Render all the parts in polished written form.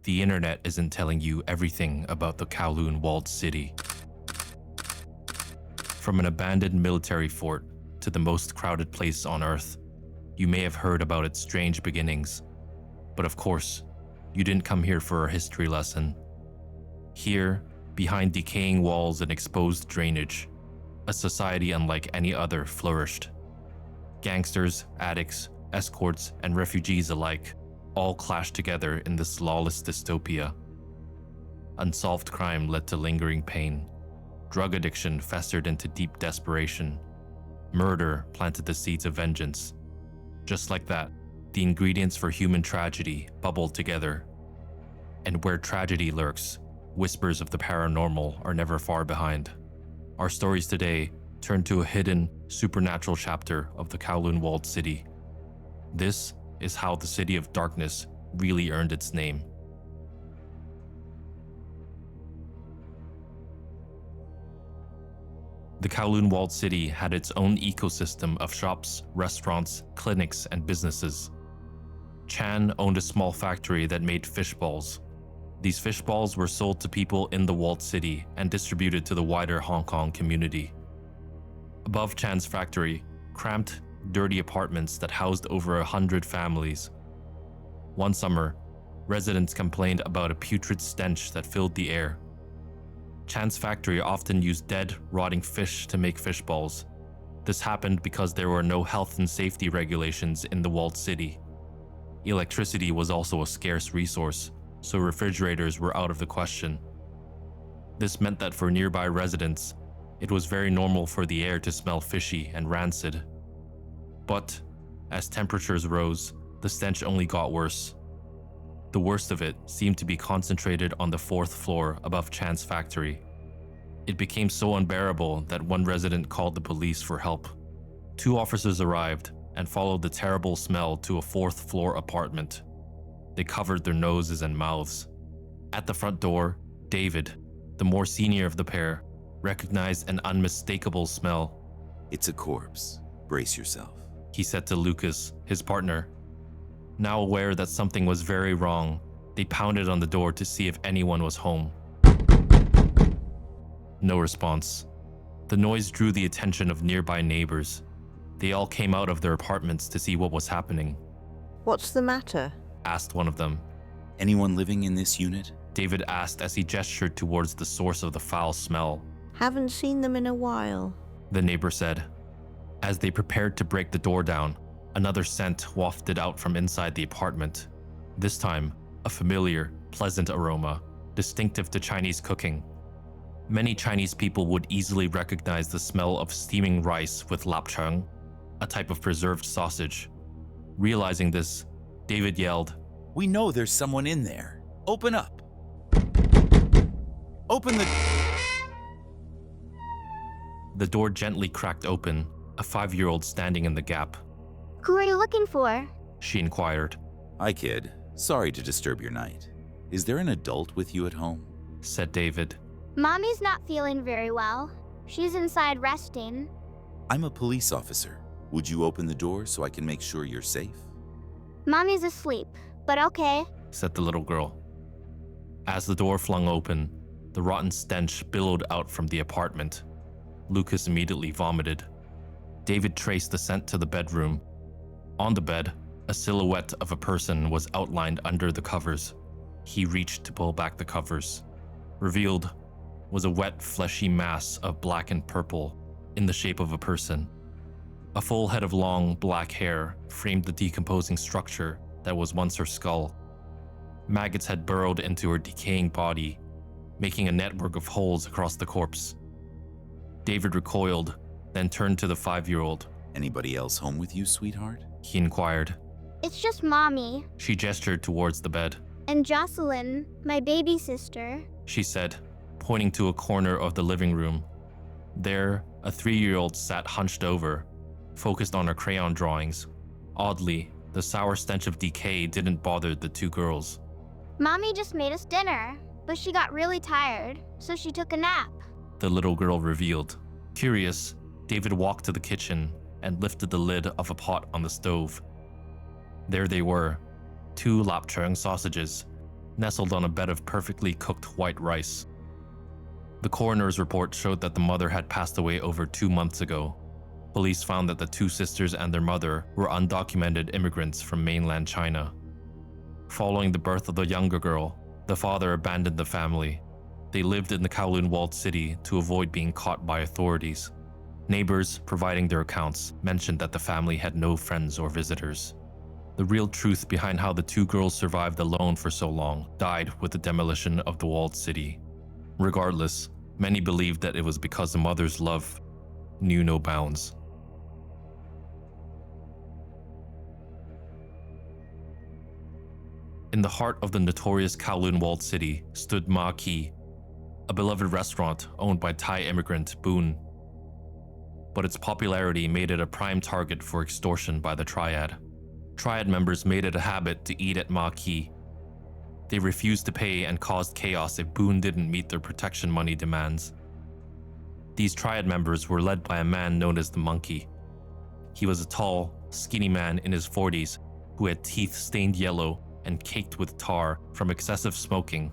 the internet isn't telling you everything about the Kowloon Walled City. From an abandoned military fort to the most crowded place on Earth, you may have heard about its strange beginnings. But of course, you didn't come here for a history lesson. Here, behind decaying walls and exposed drainage, a society unlike any other flourished. Gangsters, addicts, escorts, and refugees alike all clashed together in this lawless dystopia. Unsolved crime led to lingering pain. Drug addiction festered into deep desperation. Murder planted the seeds of vengeance. Just like that, the ingredients for human tragedy bubbled together. And where tragedy lurks, whispers of the paranormal are never far behind. Our stories today turn to a hidden, supernatural chapter of the Kowloon Walled City. This is how the City of Darkness really earned its name. The Kowloon Walled City had its own ecosystem of shops, restaurants, clinics, and businesses. Chan owned a small factory that made fishballs. These fishballs were sold to people in the walled city and distributed to the wider Hong Kong community. Above Chan's factory, cramped, dirty apartments that housed over 100 families. One summer, residents complained about a putrid stench that filled the air. Chan's factory often used dead, rotting fish to make fishballs. This happened because there were no health and safety regulations in the walled city. Electricity was also a scarce resource, so refrigerators were out of the question. This meant that for nearby residents, it was very normal for the air to smell fishy and rancid. But as temperatures rose, the stench only got worse. The worst of it seemed to be concentrated on the 4th floor above Chan's factory. It became so unbearable that one resident called the police for help. 2 officers arrived and followed the terrible smell to a 4th floor apartment. They covered their noses and mouths. At the front door, David, the more senior of the pair, recognized an unmistakable smell. "It's a corpse. Brace yourself," he said to Lucas, his partner. Now aware that something was very wrong, they pounded on the door to see if anyone was home. No response. The noise drew the attention of nearby neighbors. They all came out of their apartments to see what was happening. "What's the matter?" asked one of them. "Anyone living in this unit?" David asked as he gestured towards the source of the foul smell. "Haven't seen them in a while," the neighbor said. As they prepared to break the door down, another scent wafted out from inside the apartment. This time, a familiar, pleasant aroma, distinctive to Chinese cooking. Many Chinese people would easily recognize the smell of steaming rice with lapchung, a type of preserved sausage. Realizing this, David yelled, "We know there's someone in there. Open up. Open the..." The door gently cracked open, a 5-year-old standing in the gap. "Who are you looking for?" she inquired. "Hi, kid. Sorry to disturb your night. Is there an adult with you at home?" said David. "Mommy's not feeling very well. She's inside resting." "I'm a police officer. Would you open the door so I can make sure you're safe?" "Mommy's asleep, but okay." said the little girl. As the door flung open, the rotten stench billowed out from the apartment. Lucas immediately vomited. David traced the scent to the bedroom. On the bed, a silhouette of a person was outlined under the covers. He reached to pull back the covers. Revealed was a wet, fleshy mass of black and purple in the shape of a person. A full head of long, black hair framed the decomposing structure that was once her skull. Maggots had burrowed into her decaying body, making a network of holes across the corpse. David recoiled, then turned to the 5-year-old. "Anybody else home with you, sweetheart?" He inquired. "It's just Mommy. She gestured towards the bed. And Jocelyn, my baby sister." She said, pointing to a corner of the living room. There, a 3-year-old sat hunched over, focused on her crayon drawings. Oddly, the sour stench of decay didn't bother the 2 girls. "Mommy just made us dinner, but she got really tired, so she took a nap." The little girl revealed. Curious, David walked to the kitchen and lifted the lid of a pot on the stove. There they were, 2 lapchung sausages, nestled on a bed of perfectly cooked white rice. The coroner's report showed that the mother had passed away over 2 months ago. Police found that the two sisters and their mother were undocumented immigrants from mainland China. Following the birth of the younger girl, the father abandoned the family. They lived in the Kowloon Walled City to avoid being caught by authorities. Neighbors, providing their accounts, mentioned that the family had no friends or visitors. The real truth behind how the two girls survived alone for so long died with the demolition of the walled city. Regardless, many believed that it was because the mother's love knew no bounds. In the heart of the notorious Kowloon Walled City stood Ma Ki, a beloved restaurant owned by Thai immigrant Boon. But its popularity made it a prime target for extortion by the triad. Triad members made it a habit to eat at Ma Ki. They refused to pay and caused chaos if Boon didn't meet their protection money demands. These triad members were led by a man known as the Monkey. He was a tall, skinny man in his 40s who had teeth stained yellow and caked with tar from excessive smoking.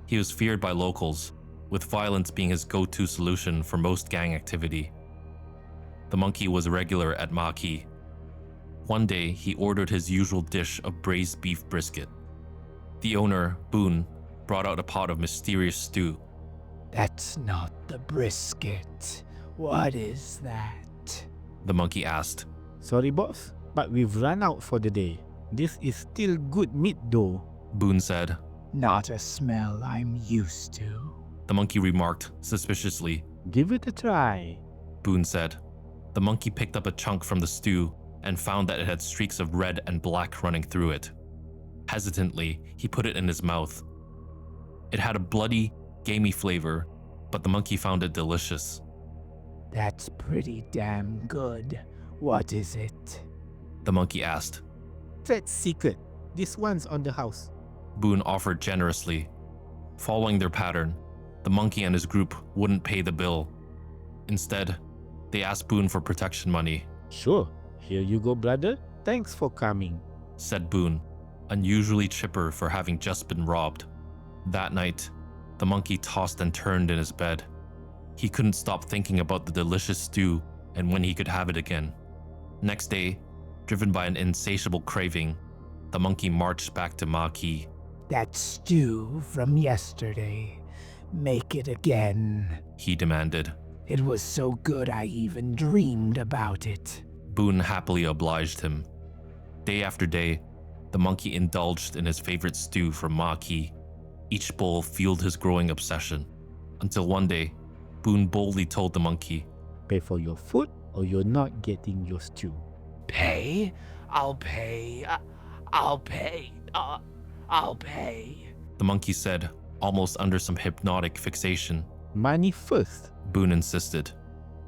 He was feared by locals, with violence being his go-to solution for most gang activity. The Monkey was a regular at Ma Ki. One day, he ordered his usual dish of braised beef brisket. The owner, Boon, brought out a pot of mysterious stew. That's not the brisket. What is that? The Monkey asked. Sorry boss, but we've run out for the day. This is still good meat though. Boon said. Not a smell I'm used to. The Monkey remarked suspiciously. Give it a try. Boon said. The Monkey picked up a chunk from the stew and found that it had streaks of red and black running through it. Hesitantly, he put it in his mouth. It had a bloody, gamey flavor, but the Monkey found it delicious. That's pretty damn good. What is it? The Monkey asked. Trade secret. This one's on the house. Boon offered generously. Following their pattern, the Monkey and his group wouldn't pay the bill. Instead, they asked Boon for protection money. Sure. Here you go, brother. Thanks for coming, said Boon, unusually chipper for having just been robbed. That night, the Monkey tossed and turned in his bed. He couldn't stop thinking about the delicious stew and when he could have it again. Next day, driven by an insatiable craving, the Monkey marched back to Ma Ki. That stew from yesterday. Make it again, he demanded. It was so good I even dreamed about it. Boon happily obliged him. Day after day, the Monkey indulged in his favorite stew from Ma Ki. Each bowl fueled his growing obsession, until one day, Boon boldly told the Monkey, Pay for your food or you're not getting your stew. Pay? I'll pay. I'll pay. I'll pay. The Monkey said, almost under some hypnotic fixation. Money first, Boon insisted.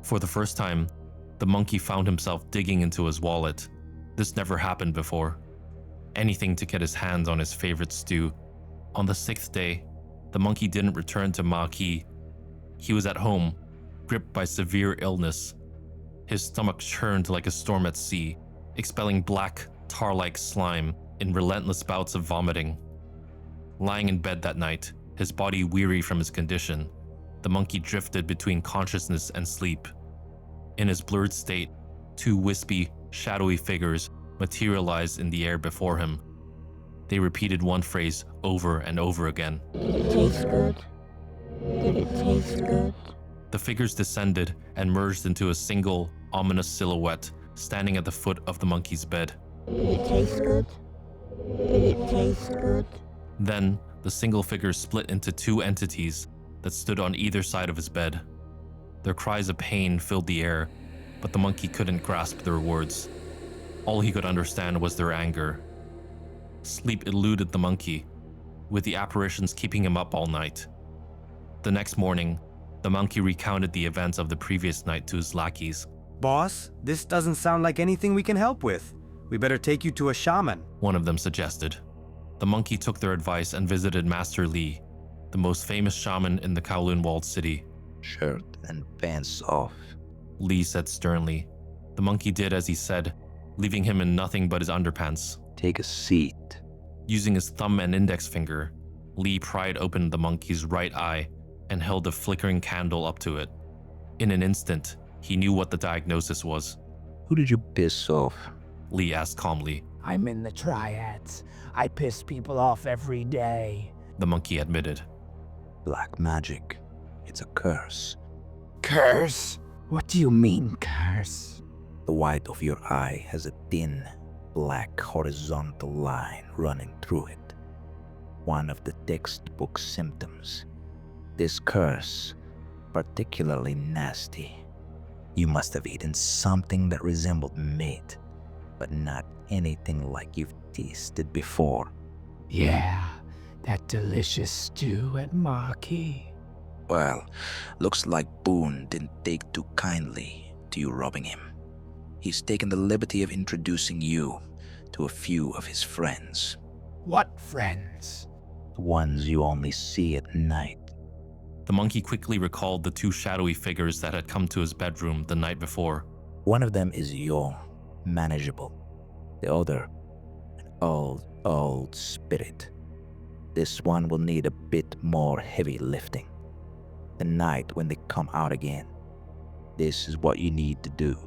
For the first time, the Monkey found himself digging into his wallet. This never happened before. Anything to get his hands on his favorite stew. On the 6th day, the Monkey didn't return to Ma Ki. He was at home, gripped by severe illness. His stomach churned like a storm at sea, expelling black, tar-like slime in relentless bouts of vomiting. Lying in bed that night, his body weary from his condition, the Monkey drifted between consciousness and sleep. In his blurred state, two wispy, shadowy figures materialized in the air before him. They repeated one phrase over and over again. Did it taste good? Did it taste good? The figures descended and merged into a single, ominous silhouette standing at the foot of the Monkey's bed. Did it taste good? Did it taste good? Then, the single figure split into two entities that stood on either side of his bed. Their cries of pain filled the air, but the Monkey couldn't grasp their words. All he could understand was their anger. Sleep eluded the Monkey, with the apparitions keeping him up all night. The next morning, the Monkey recounted the events of the previous night to his lackeys. Boss, this doesn't sound like anything we can help with. We better take you to a shaman, one of them suggested. The Monkey took their advice and visited Master Li, the most famous shaman in the Kowloon Walled City. Shirt and pants off, Li said sternly. The Monkey did as he said, leaving him in nothing but his underpants. Take a seat. Using his thumb and index finger, Lee pried open the monkey's right eye and held a flickering candle up to it. In an instant, he knew what the diagnosis was. Who did you piss off? Lee asked calmly. I'm in the triads. I piss people off every day. The monkey admitted. Black magic. It's a curse. Curse? What do you mean, curse? The white of your eye has a thin, black horizontal line running through it. One of the textbook symptoms. This curse, particularly nasty. You must have eaten something that resembled meat, but not anything like you've tasted before. Yeah, that delicious stew at Marquee. Well, looks like Boone didn't take too kindly to you robbing him. He's taken the liberty of introducing you to a few of his friends. What friends? The ones you only see at night. The monkey quickly recalled the two shadowy figures that had come to his bedroom the night before. One of them is young, manageable. The other, an old spirit. This one will need a bit more heavy lifting. The night when they come out again, this is what you need to do.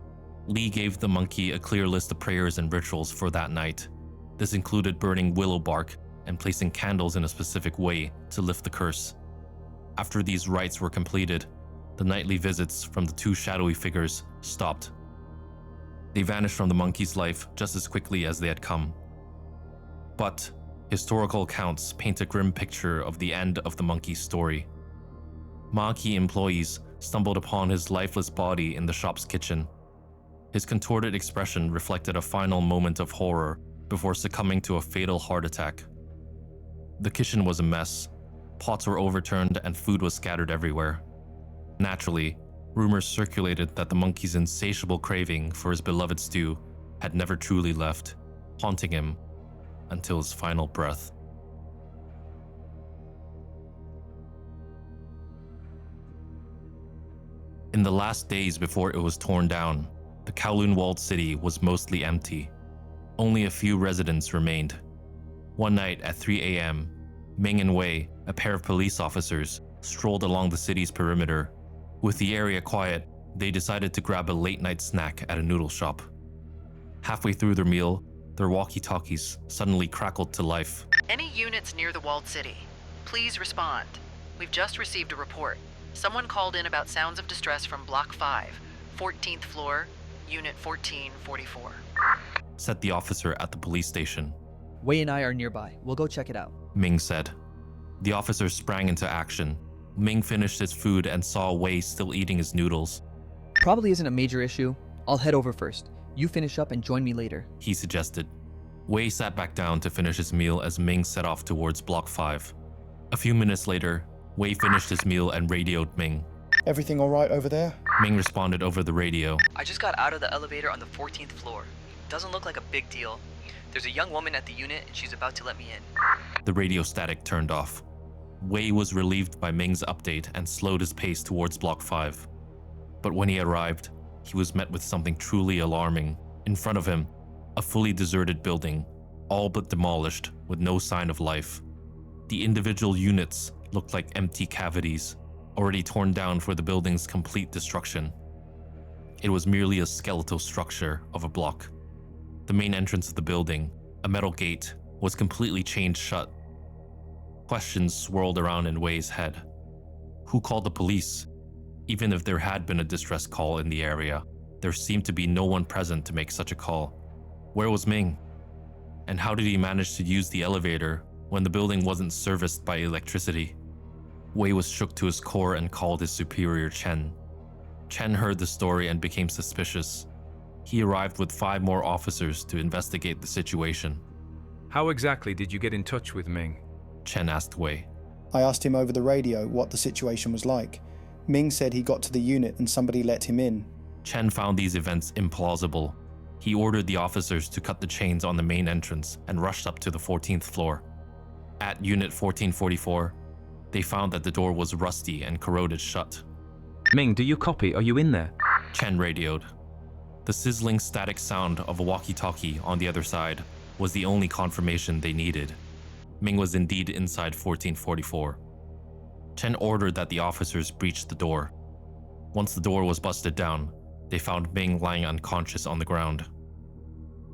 Lee gave the monkey a clear list of prayers and rituals for that night. This included burning willow bark and placing candles in a specific way to lift the curse. After these rites were completed, the nightly visits from the two shadowy figures stopped. They vanished from the monkey's life just as quickly as they had come. But historical accounts paint a grim picture of the end of the monkey's story. Marquee employees stumbled upon his lifeless body in the shop's kitchen. His contorted expression reflected a final moment of horror before succumbing to a fatal heart attack. The kitchen was a mess. Pots were overturned and food was scattered everywhere. Naturally, rumors circulated that the monkey's insatiable craving for his beloved stew had never truly left, haunting him until his final breath. In the last days before it was torn down, the Kowloon Walled City was mostly empty. Only a few residents remained. One night at 3 a.m., Ming and Wei, a pair of police officers, strolled along the city's perimeter. With the area quiet, they decided to grab a late-night snack at a noodle shop. Halfway through their meal, their walkie-talkies suddenly crackled to life. Any units near the Walled City, please respond. We've just received a report. Someone called in about sounds of distress from Block 5, 14th floor, Unit 1444. Said the officer at the police station. Wei and I are nearby. We'll go check it out. Ming said. The officer sprang into action. Ming finished his food and saw Wei still eating his noodles. Probably isn't a major issue. I'll head over first. You finish up and join me later. He suggested. Wei sat back down to finish his meal as Ming set off towards Block 5. A few minutes later, Wei finished his meal and radioed Ming. Everything all right over there? Ming responded over the radio. I just got out of the elevator on the 14th floor. Doesn't look like a big deal. There's a young woman at the unit and she's about to let me in. The radio static turned off. Wei was relieved by Ming's update and slowed his pace towards Block 5. But when he arrived, he was met with something truly alarming. In front of him, a fully deserted building, all but demolished with no sign of life. The individual units looked like empty cavities, already torn down for the building's complete destruction. It was merely a skeletal structure of a block. The main entrance of the building, a metal gate, was completely chained shut. Questions swirled around in Wei's head. Who called the police? Even if there had been a distress call in the area, there seemed to be no one present to make such a call. Where was Ming? And how did he manage to use the elevator when the building wasn't serviced by electricity? Wei was shook to his core and called his superior Chen. Chen heard the story and became suspicious. He arrived with 5 more officers to investigate the situation. How exactly did you get in touch with Ming? Chen asked Wei. I asked him over the radio what the situation was like. Ming said he got to the unit and somebody let him in. Chen found these events implausible. He ordered the officers to cut the chains on the main entrance and rushed up to the 14th floor. At Unit 1444, they found that the door was rusty and corroded shut. Ming, do you copy? Are you in there? Chen radioed. The sizzling static sound of a walkie-talkie on the other side was the only confirmation they needed. Ming was indeed inside 1444. Chen ordered that the officers breach the door. Once the door was busted down, they found Ming lying unconscious on the ground.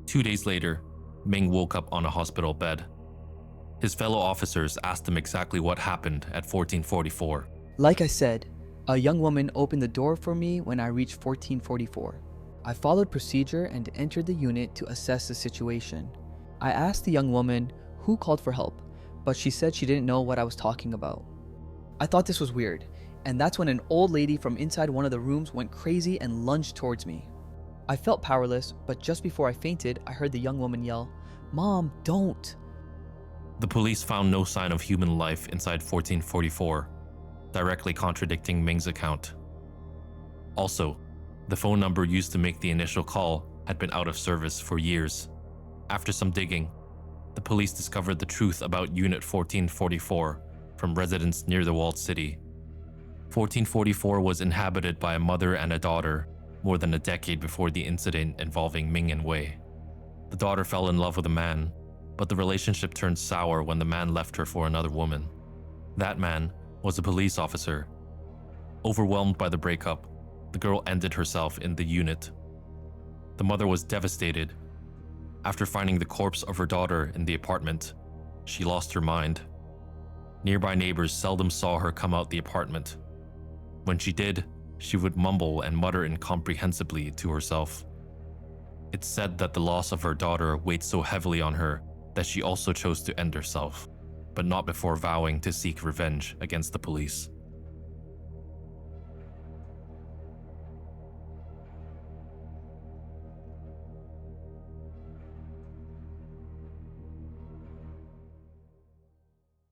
2 days later, Ming woke up on a hospital bed. His fellow officers asked him exactly what happened at 1444. Like I said, a young woman opened the door for me when I reached 1444. I followed procedure and entered the unit to assess the situation. I asked the young woman who called for help, but she said she didn't know what I was talking about. I thought this was weird, and that's when an old lady from inside one of the rooms went crazy and lunged towards me. I felt powerless, but just before I fainted, I heard the young woman yell, "Mom, don't!" The police found no sign of human life inside 1444, directly contradicting Ming's account. Also, the phone number used to make the initial call had been out of service for years. After some digging, the police discovered the truth about Unit 1444 from residents near the Walled City. 1444 was inhabited by a mother and a daughter more than a decade before the incident involving Ming and Wei. The daughter fell in love with a man, but the relationship turned sour when the man left her for another woman. That man was a police officer. Overwhelmed by the breakup, the girl ended herself in the unit. The mother was devastated. After finding the corpse of her daughter in the apartment, she lost her mind. Nearby neighbors seldom saw her come out the apartment. When she did, she would mumble and mutter incomprehensibly to herself. It's said that the loss of her daughter weighed so heavily on her that she also chose to end herself, but not before vowing to seek revenge against the police.